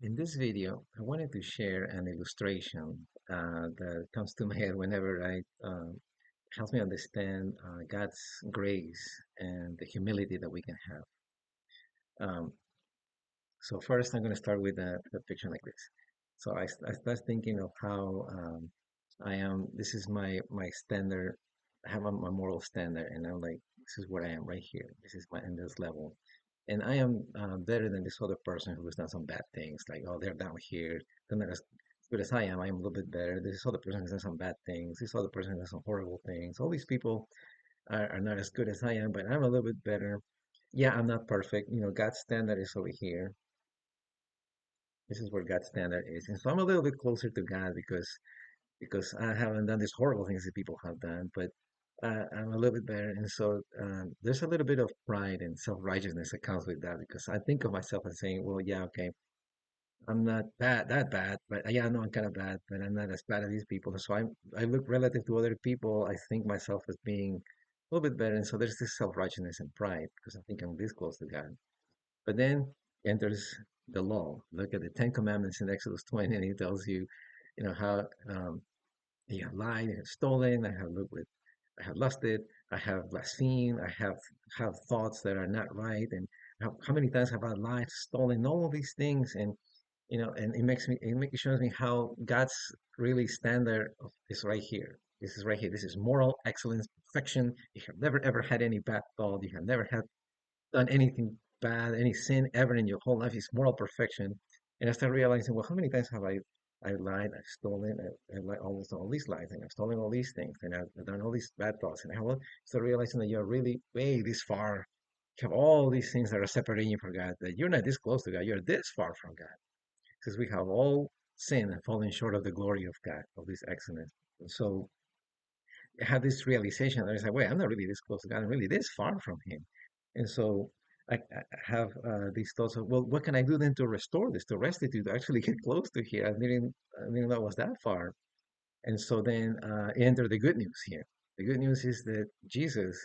In this video, I wanted to share an illustration that comes to my head whenever I helps me understand God's grace and the humility that we can have. Um, so first, I'm going to start with a picture like this. So I start thinking of how I am. This is my standard. I have my moral standard, and I'm like, this is where I am right here. This is my in this level, and I am better than this other person who has done some bad things. Like, oh, they're down here. They're not as good as I am. I'm a little bit better. This other person has done some bad things. This other person has done some horrible things. All these people are not as good as I am, but I'm a little bit better. Yeah, I'm not perfect. God's standard is over here. This is where God's standard is. And so I'm a little bit closer to God because I haven't done these horrible things that people have done, but I'm a little bit better. And so there's a little bit of pride and self-righteousness that comes with that because I think of myself as saying, well, yeah, okay, I'm not that bad, but yeah, I know I'm kind of bad, but I'm not as bad as these people. So I look relative to other people, I think myself as being a little bit better. And so there's this self-righteousness and pride because I think I'm this close to God. But then enters the law. Look at the Ten Commandments in Exodus 20, and he tells you, how you have lied, you have stolen, I have lusted, I have blasphemed, I have thoughts that are not right, and how many times have I lied, stolen, all of these things, and it shows me how God's really standard is right here. This is right here. This is moral excellence, perfection. You have never ever had any bad thought. You have never had done anything bad, any sin ever in your whole life. It's moral perfection. And I started realizing, well, how many times have I lied, I've stolen, I've lied, all these lies, and I've stolen all these things, and I've done all these bad thoughts, and I will start realizing that you're really way this far. You have all these things that are separating you from God, that you're not this close to God, you're this far from God. Because we have all sinned and fallen short of the glory of God, of this excellence. And so I had this realization that I said, wait, I'm not really this close to God, I'm really this far from Him. And so I have these thoughts of, well, what can I do then to restore this, to restitute, to actually get close to here? I didn't know it was that far. And so then enter the good news here. The good news is that Jesus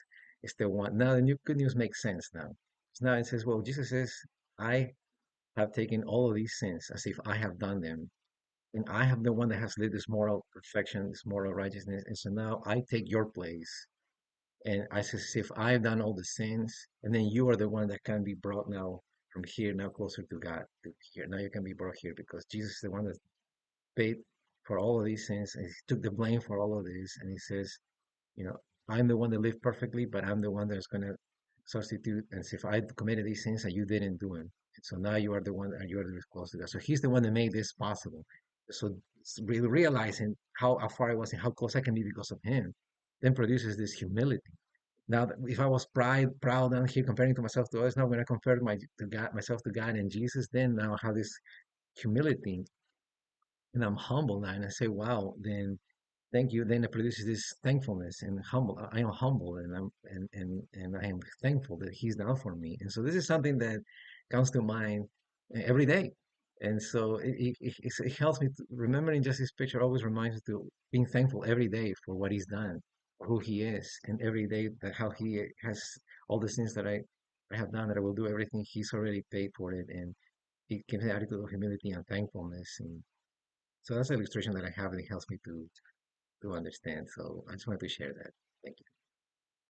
is the one. Now the new good news makes sense now. So now it says, well, Jesus says, I have taken all of these sins as if I have done them. And I am the one that has lived this moral perfection, this moral righteousness. And so now I take your place. And I says, if I've done all the sins, and then you are the one that can be brought now from here, now closer to God, to here. Now you can be brought here because Jesus is the one that paid for all of these sins and he took the blame for all of this. And he says, you know, I'm the one that lived perfectly, but I'm the one that's going to substitute. And say, if I committed these sins and you didn't do them, and so now you are the one, and you are the close to God. So he's the one that made this possible. So really realizing how far I was and how close I can be because of him, then produces this humility. Now, if I was proud down here comparing to myself to others, now when I compare myself to God and Jesus, then now I have this humility, and I'm humble now, and I say, "Wow!" Then thank you. Then it produces this thankfulness and humble. I am humble, and and I am thankful that He's done for me. And so this is something that comes to mind every day. And so it helps me to, remembering just this picture always reminds me to being thankful every day for what He's done, for who He is, and every day that how He has all the things that I have done, that I will do everything He's already paid for it, and it gives me an attitude of humility and thankfulness. And so that's an illustration that I have, and it helps me to understand. So I just wanted to share that. Thank you.